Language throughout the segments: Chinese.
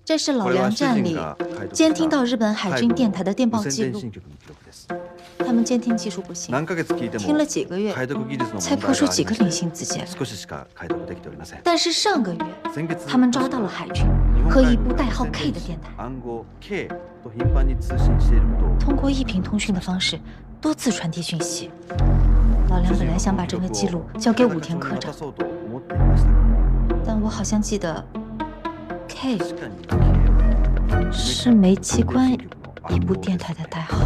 这是老梁站里监听到日本海军电台的电报记录。他们监听技术不行，听了几个月才破出几个零星字节。但是上个月，他们抓到了海军和一部代号 K 的电台，通过一频通讯的方式多次传递讯息。老梁本来想把这个记录交给武田科长，但我好像记得 K 是煤气关一部电台的代号。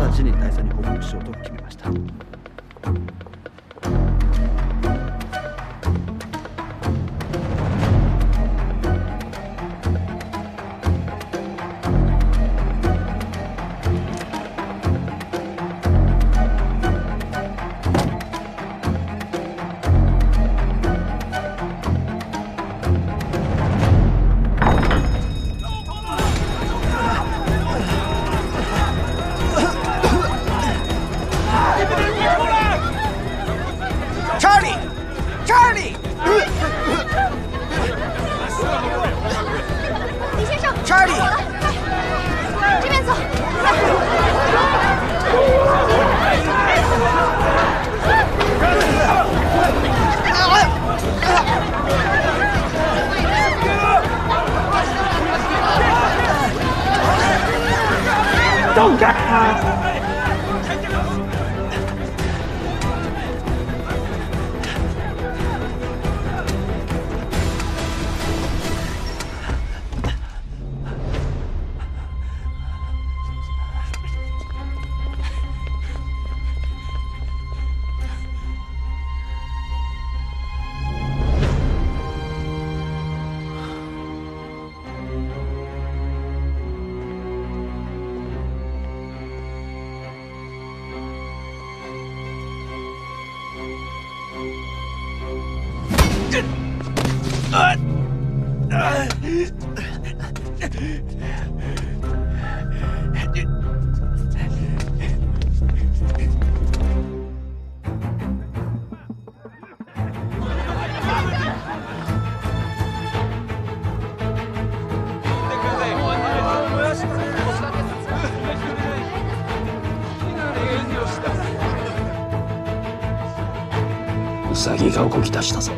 兎が動き出したぞ。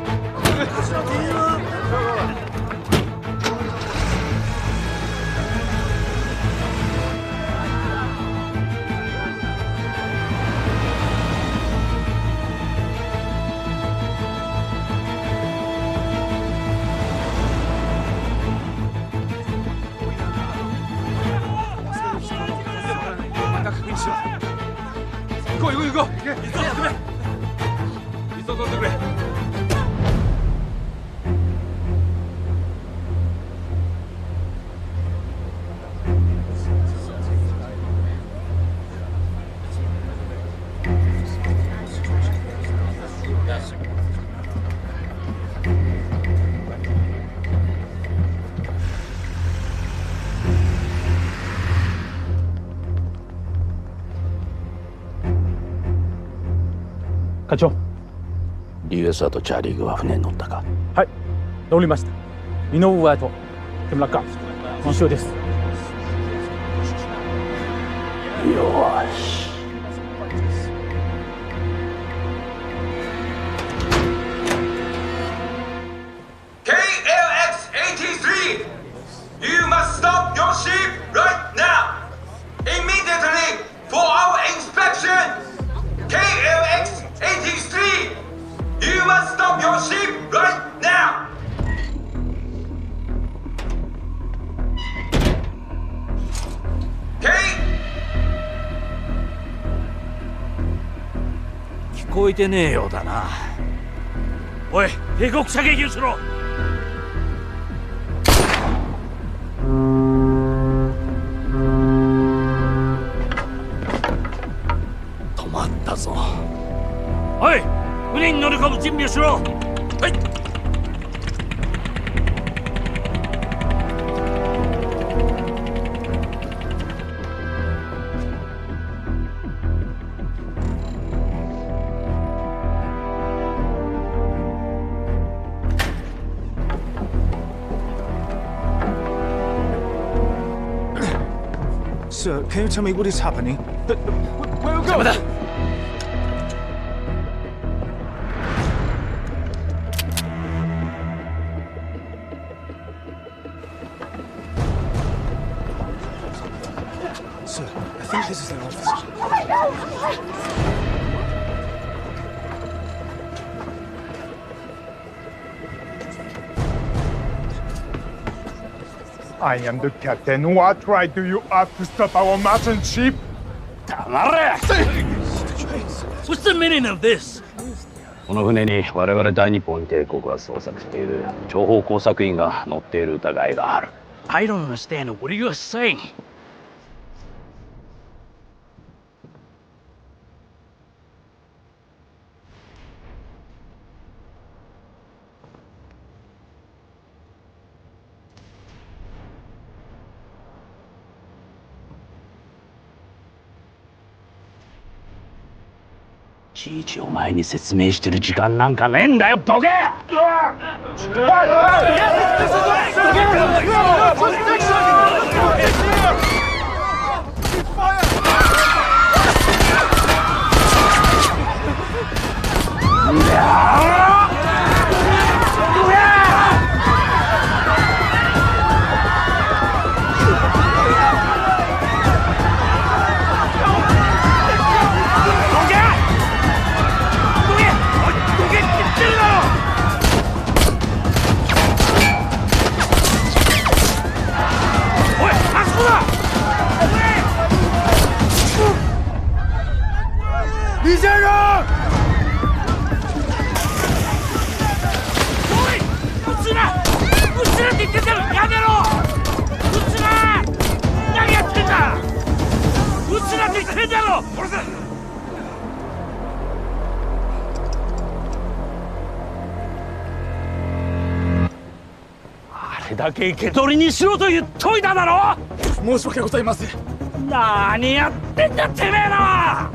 行こう行こう行こう。急いでくれ。課長、リュウエスアとチャーリーグは船に乗ったか。はい、乗りました。井上と木村か一緒です。よし。KLX-83! You must stop your ship right now! Immediately for our inspection! KLX-83! You must stop your ship right now! K? 聞こえてねえようだな。おい、帝国射撃をしろ。止まったぞ。おい、船に乗り込む準備をしろ。はい。Sir, can you tell me what is happening? Where are we going? Sir, I think this is their office. I am the captain. What right do you have to stop our merchant ship? What's the meaning of this? この船に我々大日本帝国が捜索している諜報工作員が乗っている疑いがある。I don't understand what you are saying. いちいちお前に説明してる時間なんかねえんだよ、ボケ！あれだけ生け捕りにしろと言っといただろ。申し訳ございません。何やってんだてめえら。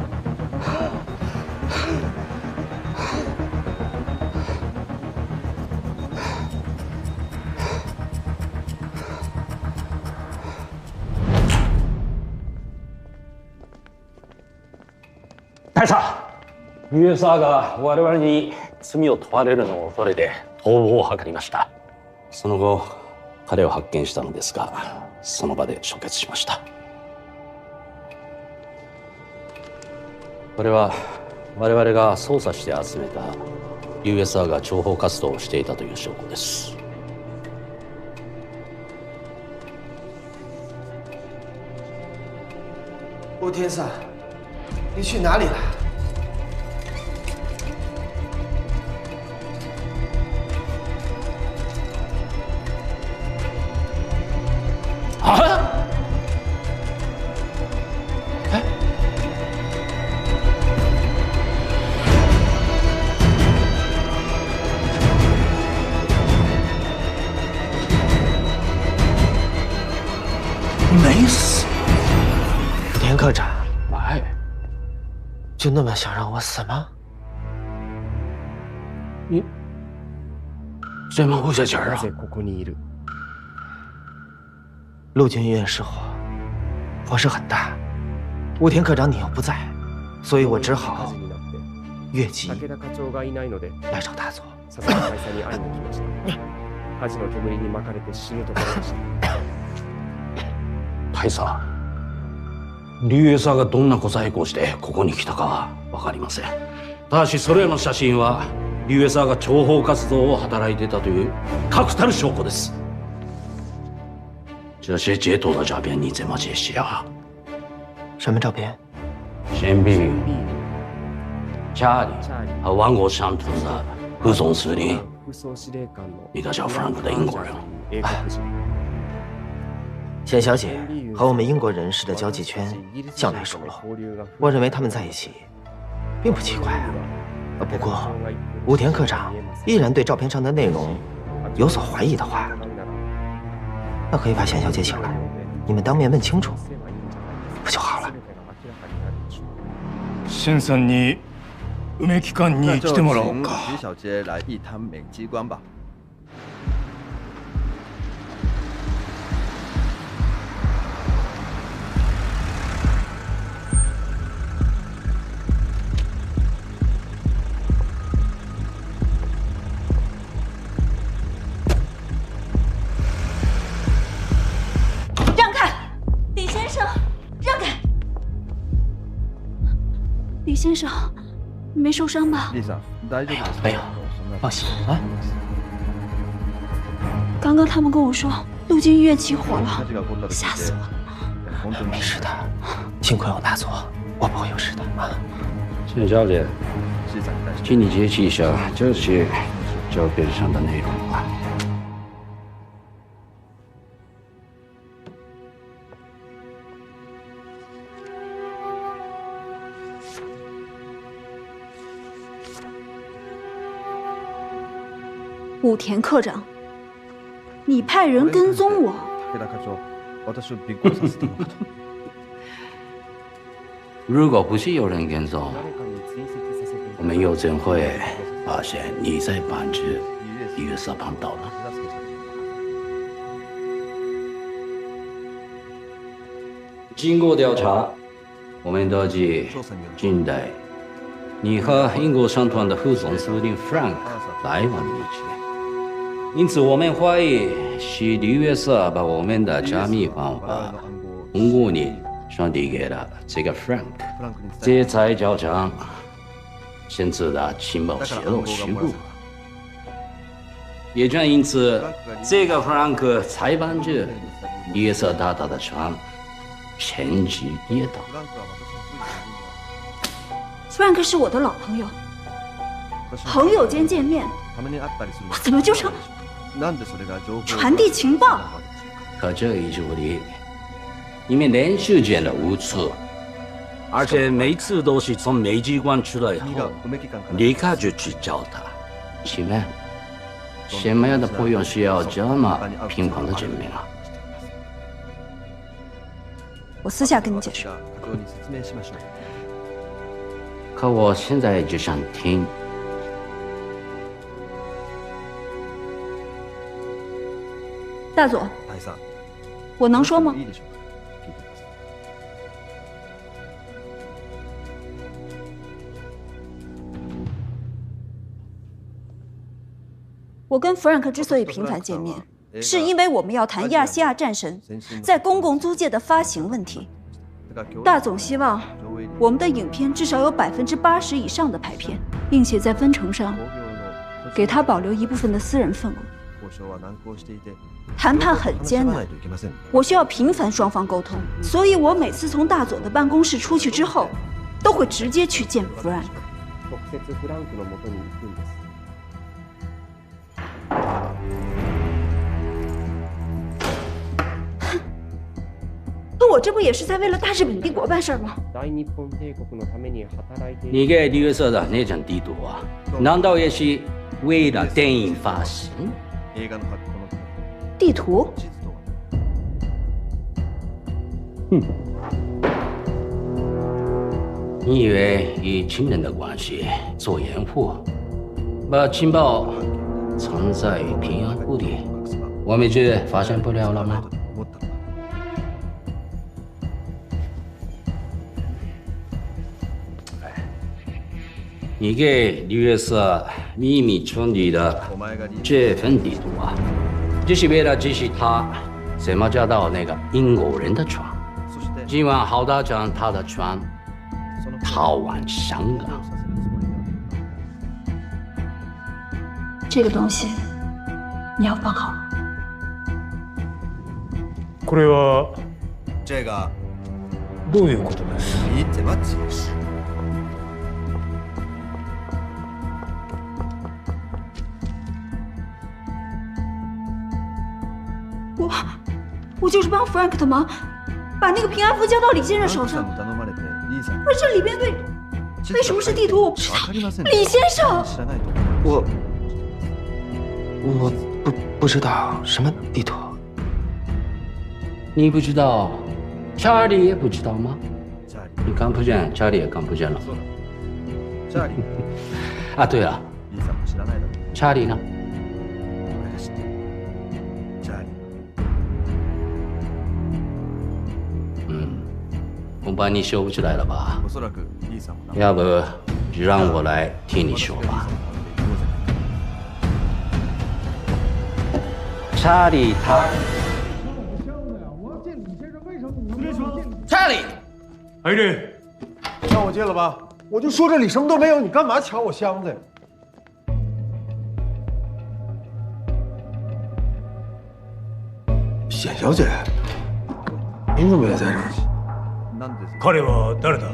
大佐、ユエサーが我々に罪を問われるのを恐れて逃亡を図りました。その後彼を発見したのですが、その場で処決しました。これは我々が捜査して集めた USR が諜報活動をしていたという証拠です。欧天萨，你去哪里了？啊！哎，没死，田科长，哎，就那么想让我死吗？你这么不下劲儿啊！ここにいる。陆军医院失火，火势很大，武田科长你又不在，所以我只好越级来找大佐。大佐、竜エサーがどんな小細工をしてここに来たかは分かりません。ただしそれらの写真は竜エサーが諜報活動を働いていたという確たる証拠です。这些截图的照片你怎么解析啊？什么照片？先必家里和万国相同的副总司令，一个叫 Frank 的英国人。显小姐和我们英国人士的交际圈向来疏漏，我认为他们在一起并不奇怪啊。不过武田科长依然对照片上的内容有所怀疑的话，那可以把显小姐请来，你们当面问清楚，不就好了？新さんに梅木館に来てもらおうか。徐小姐来一探美机关吧。李先生，你没受伤吧？没有，放心啊。刚刚他们跟我说陆军医院起火了，吓死我了。没事的，幸亏有大佐，我不会有事的啊。陈小姐，请你解析一下这些照片上的内容吧。武田科长，你派人跟踪我。如果不是有人跟踪，我们又怎会发现你在반지月色旁道呢？经过调查，我们得知近代你和英国商团的副总司令 Frank 来往密切。因此，我们怀疑是李月色把我们的加密方法通过你传递给了这个 Frank， 这才造成现在的情报泄露事故。也正因此，这个 Frank 才帮着李月色大大的船前级跌倒。Frank 是我的老朋友，朋友间见面，我怎么就成传递情报？可这一处理，你们连续见了5次，而且每次都是从美机关出来后，立刻就去找他。请问，什么样的朋友需要这么频繁的见面啊？我私下跟你解释。可我现在就想听。大佐，我能说吗？我跟弗兰克之所以频繁见面，是因为我们要谈亚细亚战神在公共租界的发行问题。大总希望我们的影片至少有80%以上的排片，并且在分成上给他保留一部分的私人份额。谈判很艰难，我需要频繁双方沟通，所以我每次从大佐的办公室出去之后，都会直接去见弗兰克。那我这不也是在为了大日本帝国办事吗？你给李月色的那张地图啊，难道也是为了电影发行？地图？你以为以亲人的关系做掩护，把情报藏在平安湖里，我们就发现不了了吗？你给李月色秘密传递的这份地图啊，就是为了指示他怎么找到那个英国人的船，今晚好打仗他的船逃往香港。这个东西你要放好。これは这个どういうことです？你怎么解释？我就是帮 Frank 的忙，把那个平安符交到李先生手上。而这里边为什么是地图？我不知道。李先生，我不知道什么地图。你不知道，查理也不知道吗？你看不见，查理也看不见了。啊，对了，查理呢？恐怕你说不出来了吧？要不就让我来替你说吧。查理他，查理，海瑞，让我进了吧。我就说这里什么都没有，你干嘛抢我箱子呀？显小姐，您怎么也在这儿？彼は誰だ？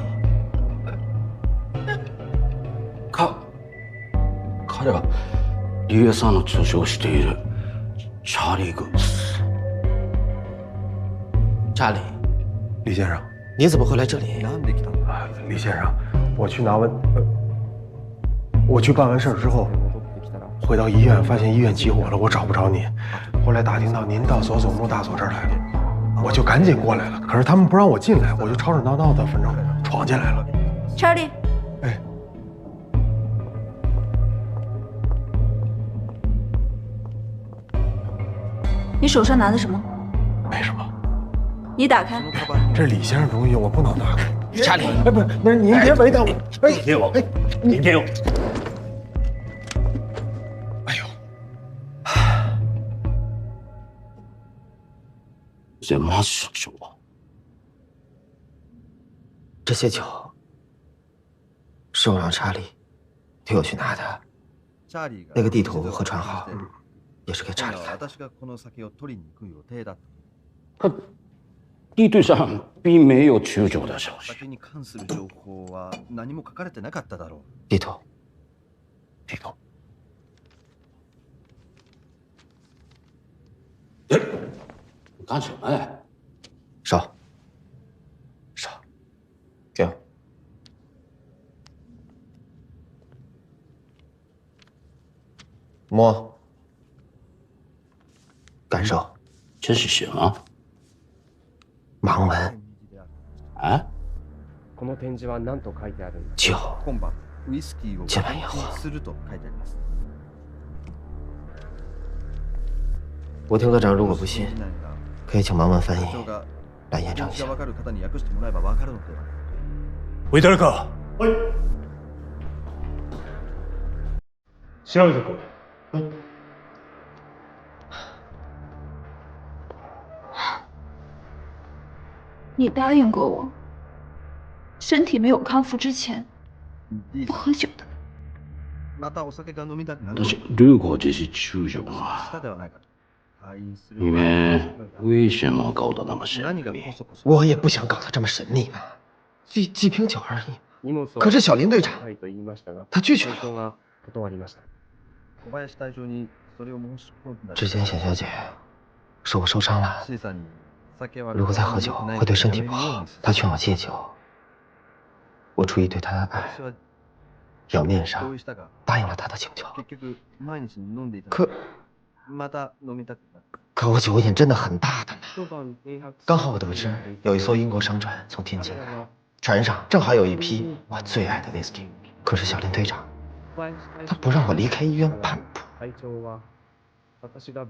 彼は竜也さんの助手をしているチャーリー・グース。查理，李先生，你怎么会来这里？李先生，我去办完事儿之后，回到医院，发现医院起火了，我找不着你。后来打听到您到佐佐木大佐这儿来了，我就赶紧过来了。可是他们不让我进来，我就吵吵闹闹的，反正闯进来了。查理，哎，你手上拿的什么？没什么。你打开。这是李先生东西，我不能拿开。查理，哎，不是，那您别为难我。哎，给我，你给我。哎呦，这马上说，这些酒是我让查理替我去拿的，那个地图和船号也是给查理看的。可地图上并没有酒的消息。地图，你干什么呀？手，给我。摸，感受，这是什么？盲文。啊？酒，今晚以后。武田科长如果不信，可以请盲文翻译来验证一下。置いてあるか？はい。調べてこい。はい。你答应过我，身体没有康复之前不喝酒的。私、ルーゴ自死中将が里面危险吗？搞得那么神秘。我也不想搞得这么神秘嘛，几瓶酒而已。可是小林队长他拒绝了。之前显小姐说我受伤了，如果再喝酒会对身体不好，她劝我戒酒。我出于对她的爱，表面上答应了她的请求。可我酒瘾真的很大的呢。刚好我得知有一艘英国商船从天津来，船上正好有一批我最爱的 whisky。可是小林队长他不让我离开医院半步，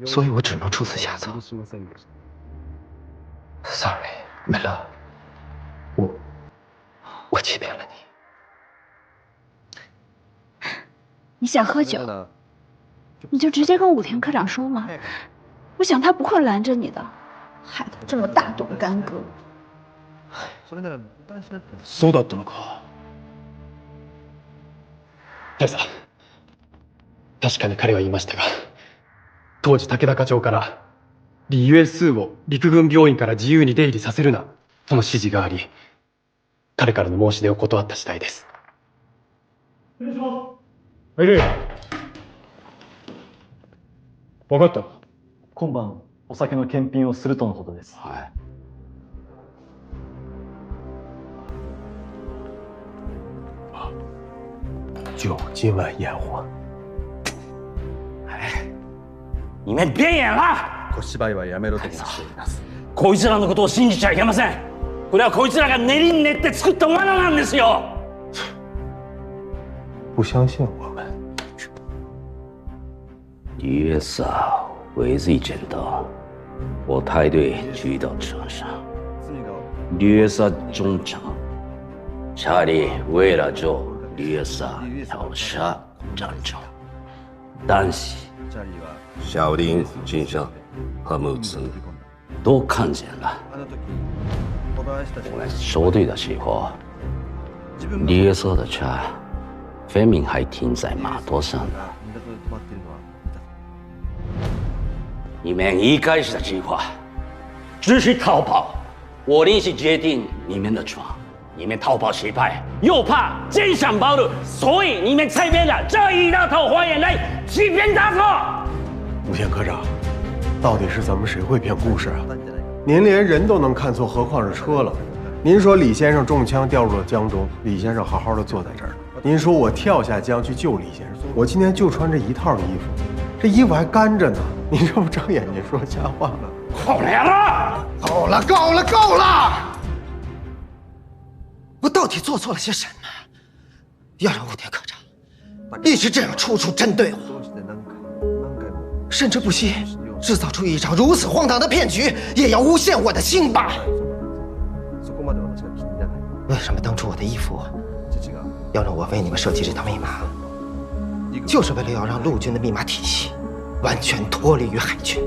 所以我只能出此下策。Sorry， 美乐，我欺骗了你。你想喝酒，你就直接跟武田科长说嘛。我想他不会拦着你的，害得这么大动干戈。そうだったのか。大佐、確かに彼は言いましたが、当時武田課長から李USを陸軍病院から自由に出入りさせるなとの指示があり、彼からの申し出を断った次第です。失礼します。入れ。分かった。今晩お酒の検品をするとのことです。はい。酒今晚验货。哎，你们别演了！小芝居はやめろと申しています。こいつらのことを信じちゃいけません。これはこいつらが練りに練って作った罠なんですよ。不相信我们。李月嫂违罪捡到，我带队追到车上。李月嫂中枪，查理为了救李月嫂跳下战场，但是小林先生和木村都看见了。我们收队的时候，李约瑟的车分明还停在码头上呢。你们一开始的计划只是逃跑，我临时决定你们的船，你们逃跑失败，又怕真相暴露，所以你们才编了这一大套谎言来欺骗大佐。武田科长，到底是咱们谁会编故事啊？您连人都能看错，何况是车了？您说李先生中枪掉入了江中，李先生好好的坐在这儿。您说我跳下江去救李先生，我今天就穿这一套衣服，这衣服还干着呢。您这不睁眼睛说瞎话了？好了，够了，够了，够了！我到底做错了些什么？要让武田科长一直这样处处针对我，甚至不惜制造出一场如此荒唐的骗局，也要诬陷我的清白。为什么当初我的义父要让我为你们设计这套密码？就是为了要让陆军的密码体系完全脱离于海军。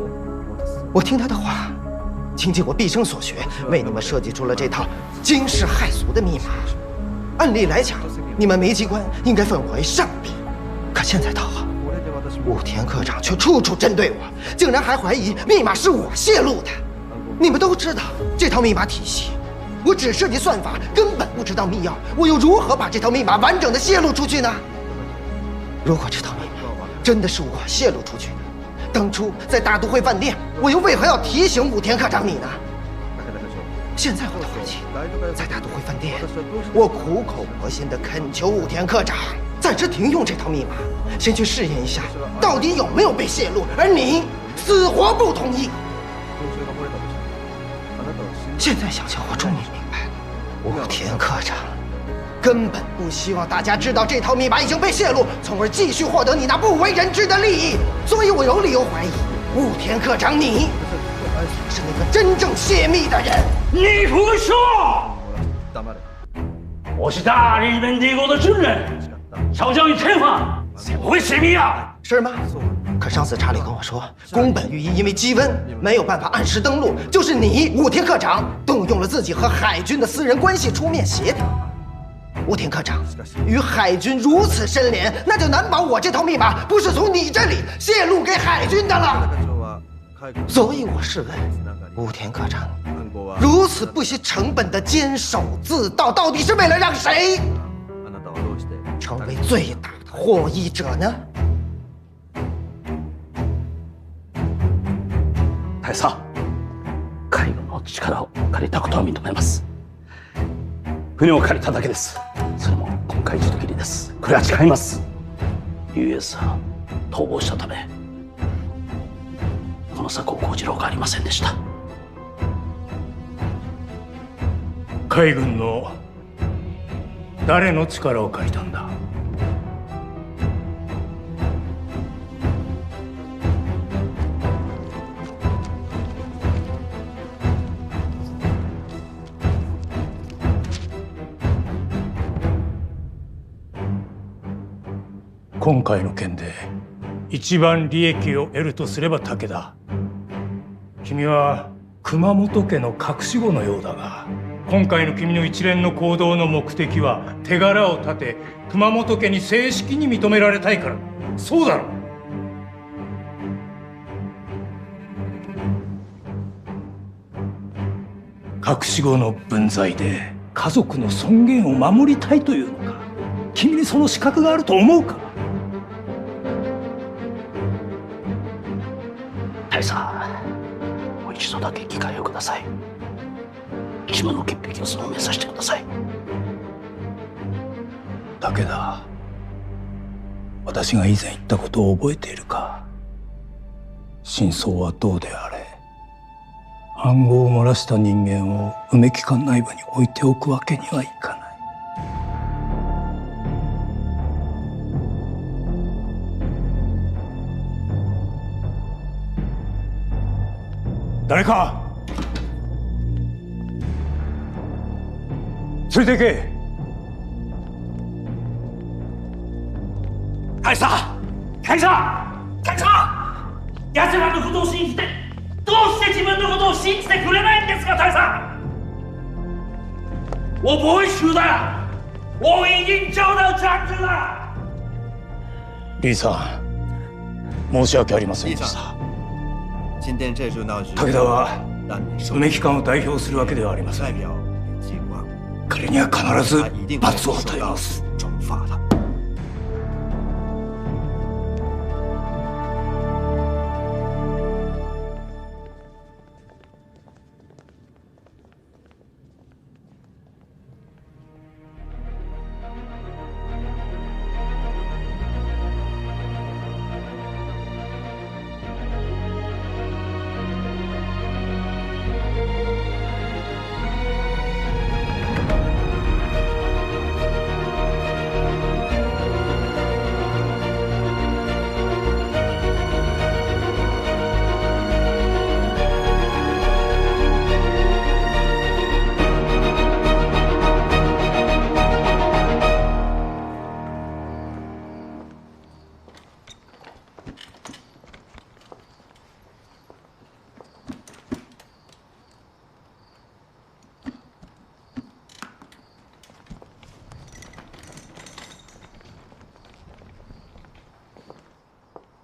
我听他的话，倾尽我毕生所学，为你们设计出了这套惊世骇俗的密码。按理来讲，你们煤机关应该分我为上宾，可现在倒好，武田科长却处处针对我，竟然还怀疑密码是我泄露的。你们都知道这套密码体系，我只设计算法，根本不知道密钥，我又如何把这套密码完整的泄露出去呢？如果这套密码真的是我泄露出去的，当初在大都会饭店，我又为何要提醒武田科长你呢？现在我的回去，在大都会饭店，我苦口婆心地恳求武田科长暂时停用这套密码，先去试验一下到底有没有被泄露，而你死活不同意。现在想想，我终于明白了，武田科长根本不希望大家知道这套密码已经被泄露，从而继续获得你那不为人知的利益。所以我有理由怀疑，武田科长你是那个真正泄密的人。你胡说！我是大日本帝国的军人，少将与天皇怎么会泄密啊？是吗？可上次查理跟我说，宫本御医因为积温没有办法按时登陆，就是你武田科长动用了自己和海军的私人关系出面协调。武田科长与海军如此深连，那就难保我这套密码不是从你这里泄露给海军的了。所以我是问武田科长，如此不惜成本的坚守自盗，到底是为了让谁成为最大的获益者呢？大佐、海軍の力を借りたことは認めます。船を借りただけです。それも今回一度きりです。これは誓います。US は逃亡したため、この策を講じろうがありませんでした。海軍の誰の力を借りたんだ？今回の件で一番利益を得るとすれば武田。君は熊本家の隠し子のようだが、今回の君の一連の行動の目的は手柄を立て熊本家に正式に認められたいから。そうだろう。隠し子の分際で家族の尊厳を守りたいというのか。君にその資格があると思うか？大佐、もう一度だけ機会をください。自分の潔癖を証明させてください。武田、私が以前言ったことを覚えているか？真相はどうであれ、暗号を漏らした人間を梅木館内部に置いておくわけにはいかない。誰か連れて行け。大佐、大佐、大佐、奴らのことを信じてどうして自分のことを信じてくれないんですか？大佐、我不会输的。我已经找到长子了。李さん、申し訳ありませんでした。今天这就闹剧。武田は梅木館を代表するわけではありません。彼には必ず罰を与えます。重罚他。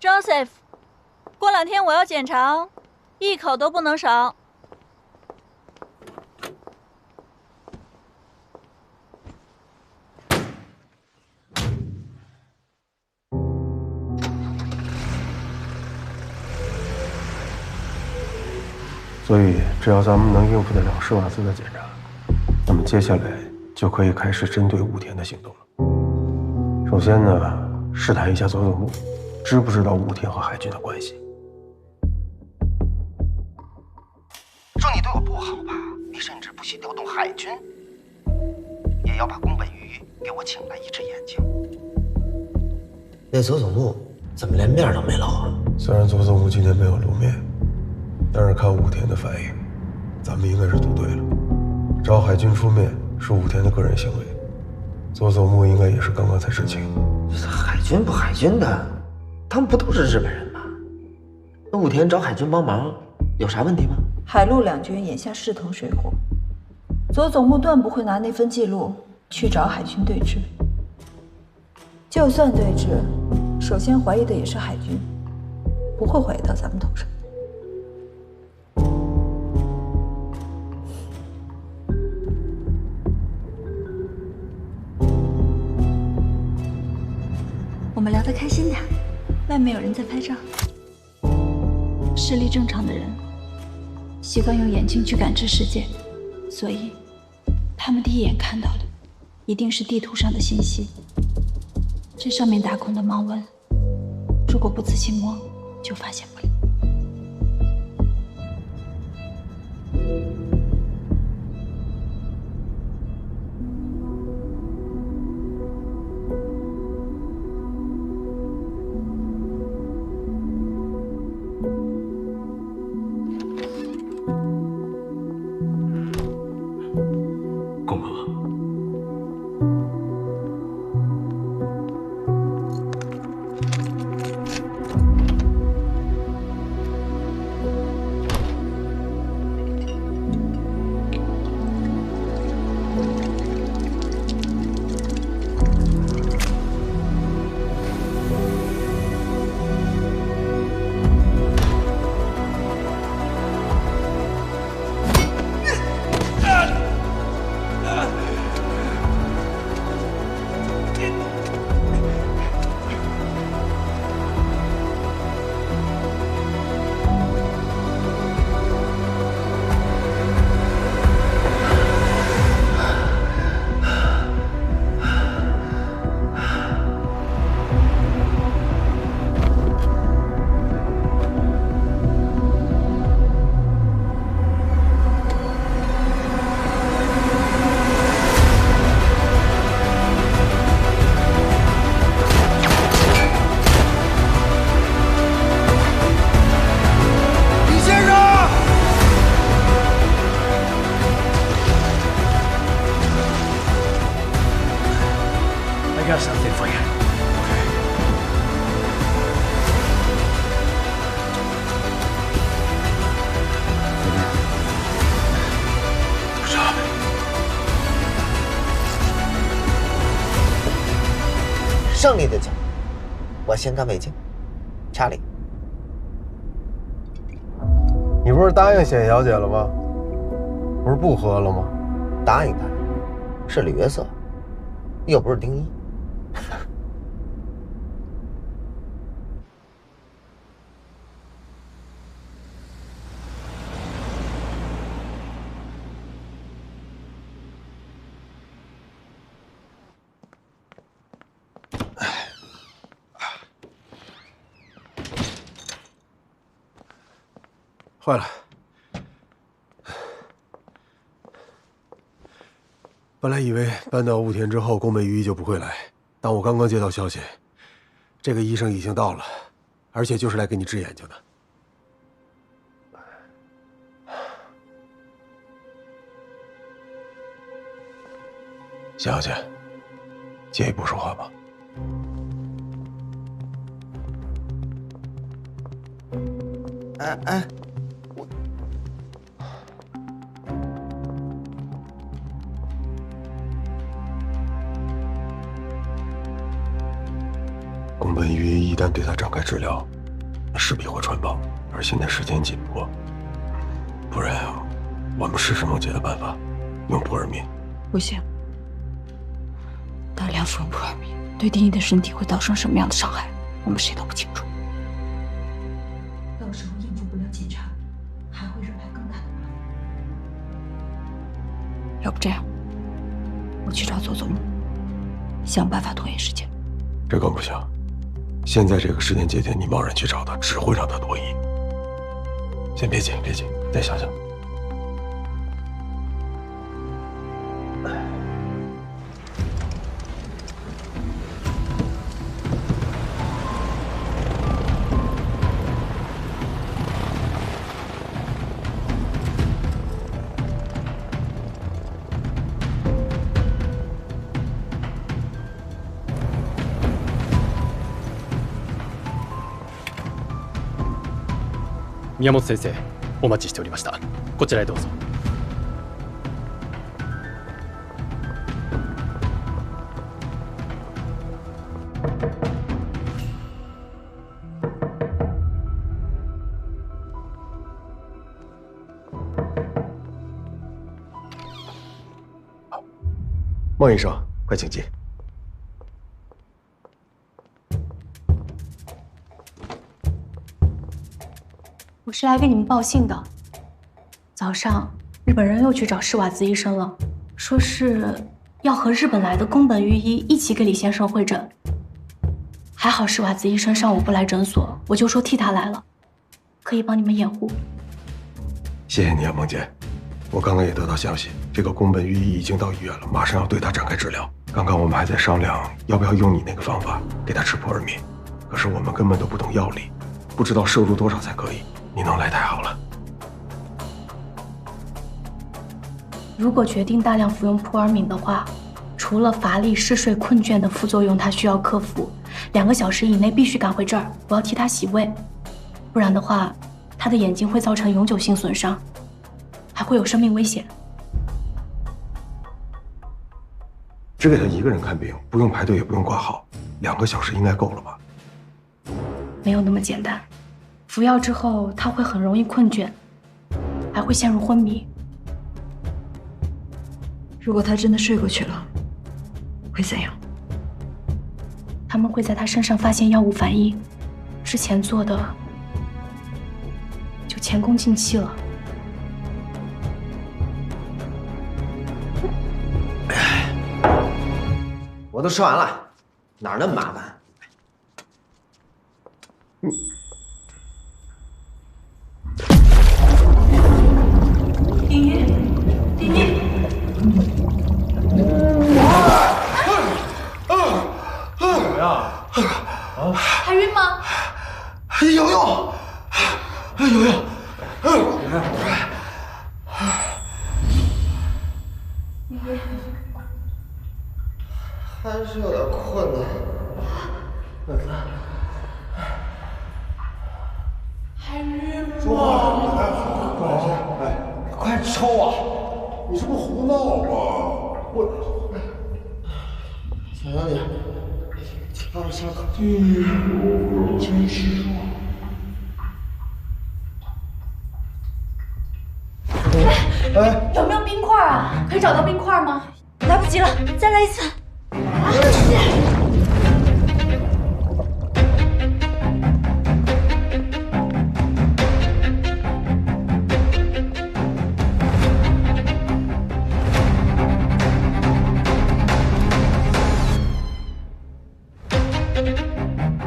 Joseph， 过2天我要检查，一口都不能少。所以，只要咱们能应付得了施瓦茨的检查，那么接下来就可以开始针对武田的行动了。首先呢，试探一下佐佐木。 知不知道武田和海军的关系？说你对我不好吧，你甚至不惜调动海军，也要把宫本鱼给我请来一只眼睛。那佐佐木怎么连面都没露啊？虽然佐佐木今天没有露面，但是看武田的反应，咱们应该是赌对了。找海军出面是武田的个人行为，佐佐木应该也是刚刚才知情。海军不海军的。 他们不都是日本人吗？那武田找海军帮忙有啥问题吗？海陆两军眼下势同水火，佐佐木断不会拿那份记录去找海军对峙。就算对峙，首先怀疑的也是海军，不会怀疑到咱们头上。我们聊得开心点。 外面有人在拍照，视力正常的人习惯用眼睛去感知世界，所以他们第一眼看到的一定是地图上的信息。这上面打孔的盲纹，如果不仔细摸，就发现不了。胜利的酒，我先干为敬。查理，你不是答应显小姐了吗？不是不喝了吗？答应她是李约瑟，又不是丁一。坏了，本来以为搬到雾田之后，宫本裕一就不会来，但我刚刚接到消息，这个医生已经到了，而且就是来给你治眼睛的。小姐，介意不说话吗？哎。宫本裕一旦对他展开治疗，势必会穿帮，而现在时间紧迫，不然我们试试梦洁的办法，用扑尔敏。不行，大量服用扑尔敏对丁一的身体会造成什么样的伤害，我们谁都不清楚。到时候应付不了检查，还会惹来更大的麻烦。要不这样，我去找佐佐木，想办法拖延时间。这更不行。现在这个时间节点，你贸然去找他，只会让他多疑。先别急，别急，再想想。宮本先生、お待ちしておりました。こちらへどうぞ。孟医生，快请进。我是来给你们报信的。早上，日本人又去找施瓦兹医生了，说是要和日本来的宫本裕一一起给李先生会诊。还好施瓦兹医生上午不来诊所，我就说替他来了，可以帮你们掩护。谢谢你啊，孟洁。我刚刚也得到消息，这个宫本裕一已经到医院了，马上要对他展开治疗。刚刚我们还在商量要不要用你那个方法给他吃扑尔敏，可是我们根本都不懂药理，不知道摄入多少才可以。你能来太好了。如果决定大量服用扑尔敏的话，除了乏力、嗜睡、困倦的副作用，他需要克服。2个小时以内必须赶回这儿，我要替他洗胃，不然的话，他的眼睛会造成永久性损伤，还会有生命危险。只给他一个人看病，不用排队，也不用挂号，2个小时应该够了吧？没有那么简单。服药之后，他会很容易困倦，还会陷入昏迷。如果他真的睡过去了，会怎样？他们会在他身上发现药物反应，之前做的就前功尽弃了。我都吃完了，哪儿那么麻烦？丁一，丁一，怎么样？还晕吗？有用，有用。还是有点困难。还晕吗？说话，快抽啊！你是不是胡闹啊？小小姐，二三个，真是弱。哎，有没有冰块啊？可以找到冰块吗？来不及了，再来一次。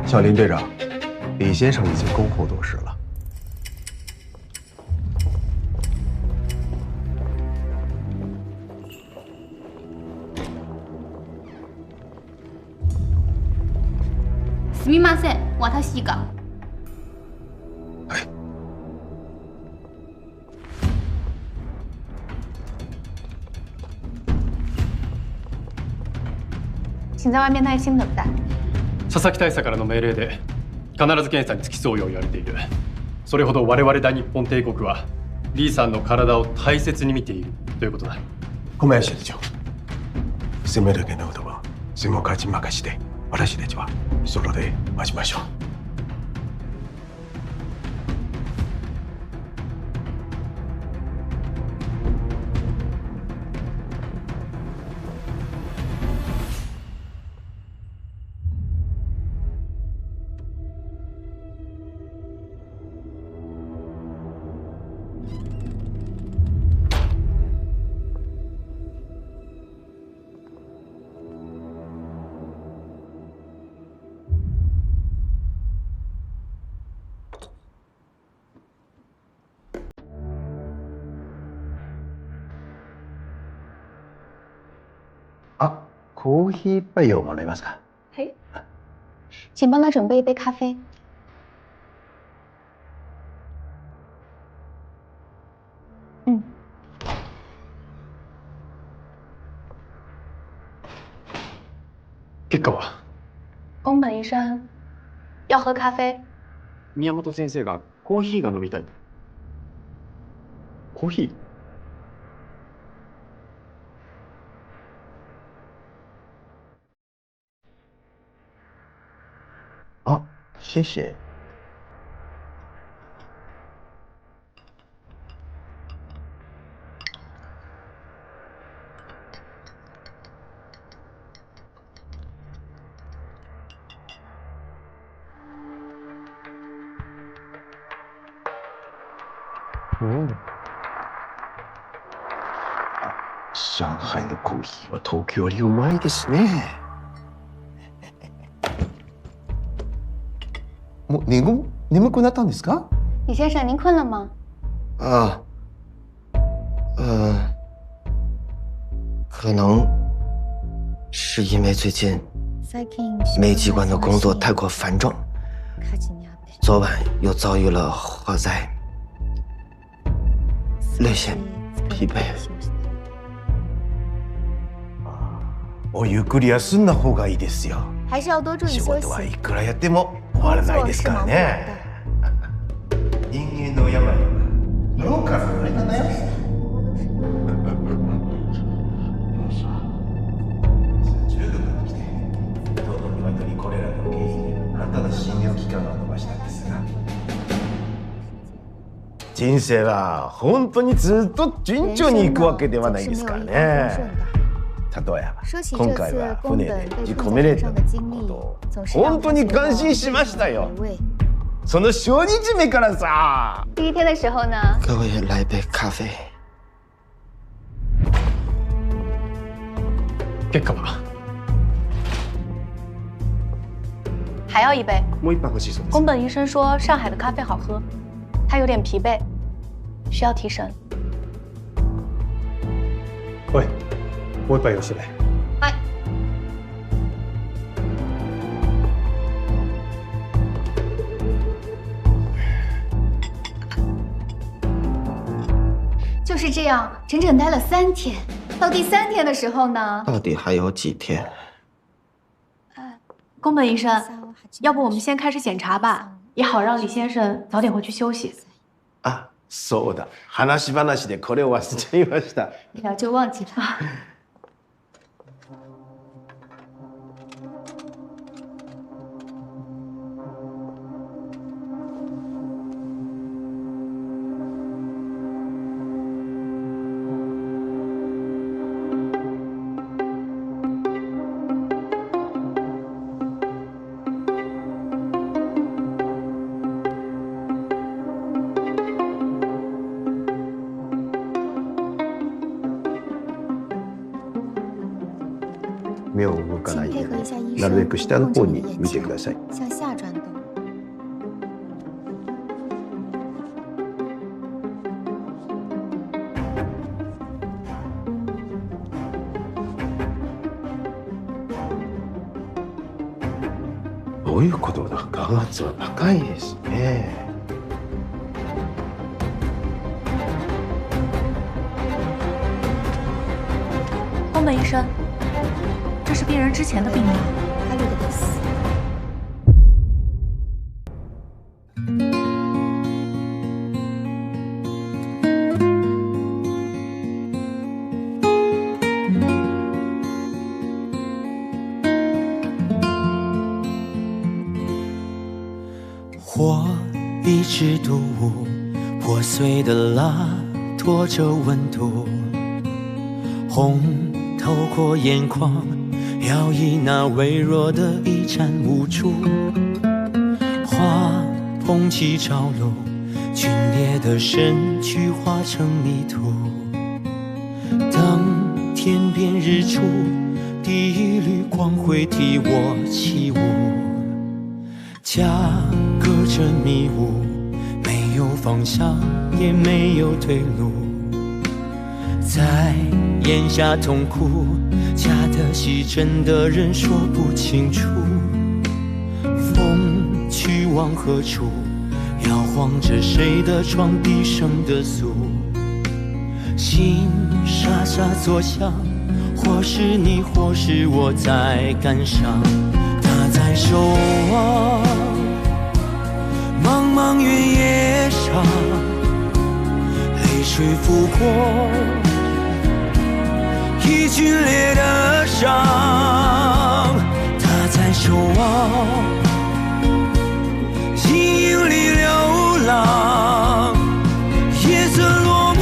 小林队长，李先生已经恭候多时了。すみません、私が。请在外面耐心等待。佐々木大佐からの命令で必ず検査に付き添うよう言われている。それほど我々大日本帝国はリーさんの体を大切に見ているということだ。小林社長、責めるけのことは専門家に任して、私たちはそれで待ちましょう。コーヒー一杯をもらえますか？嘿，请帮他准备一杯咖啡。結果は？宫本医生，要喝咖啡。宮本先生がコーヒーが飲みたい。コーヒー？谢谢。上海のコーヒーは東京よりうまいですね。もう眠くなったんですか？李先生，您困了吗？可能是因为最近煤机关的工作太过繁重，昨晚又遭遇了火灾，略显疲惫。おゆっくり休んだ方がいいですよ。还是要多注意休息。仕事はいくらやっても終わらないですからね。人間の病は脳から生まれた悩みです。中国に来てとうとう鶏これらの経費で新たな診療期間を延ばしたんですが、人生は本当にずっと順調にいくわけではないですからね。例えば今回は船で事故めれたことを本当に感心しましたよ。その初日目からさ。第一天的时候呢？给我也来一杯咖啡。結果は？还要一杯。もう一杯欲しいそうです。宫本医生说上海的咖啡好喝，他有点疲惫，需要提神。おい。もう一杯よしてね。はい。就是这样，整整待了3天。到第3天的时候呢？到底还有几天？宫本医生，要不我们先开始检查吧，也好让李先生早点回去休息。あ、そうだ。話でこれを忘れちゃいました。聊就忘记了。目を動かないで、なるべく下の方に見てください。向下转动。どういうことだ？眼圧は高いですね。宫本医生，这是病人之前的病历。火一直独舞，破碎的蜡拖着温度，红透过眼眶，摇曳那微弱的一盏无助。花捧起朝露，皲裂的身躯化成泥土。等天边日出，第一缕光辉替我起舞。家隔着迷雾，没有方向，也没有退路。在眼下痛苦，假的戏真的人说不清楚。风去往何处，摇晃着谁的床，低声的诉。心沙沙作响，或是你，或是我在感伤。他在守望茫茫原野上，泪水拂过已皲裂的伤。他在守望阴影里流浪，夜色落幕，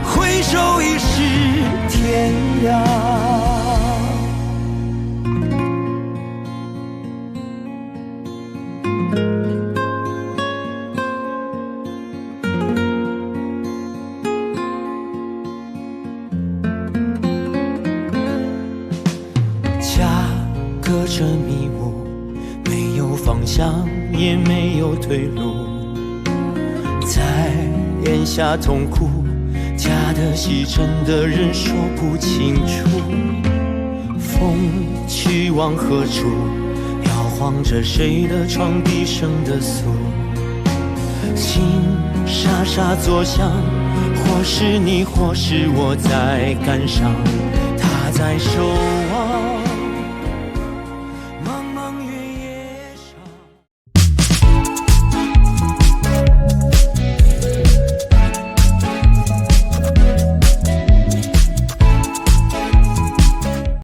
回首已是天亮。隔着迷雾，没有方向，也没有退路。在眼下痛苦，假的戏真的人说不清楚。风去往何处，摇晃着谁的床，低声的诉。心沙沙作响，或是你，或是我在感伤。他在守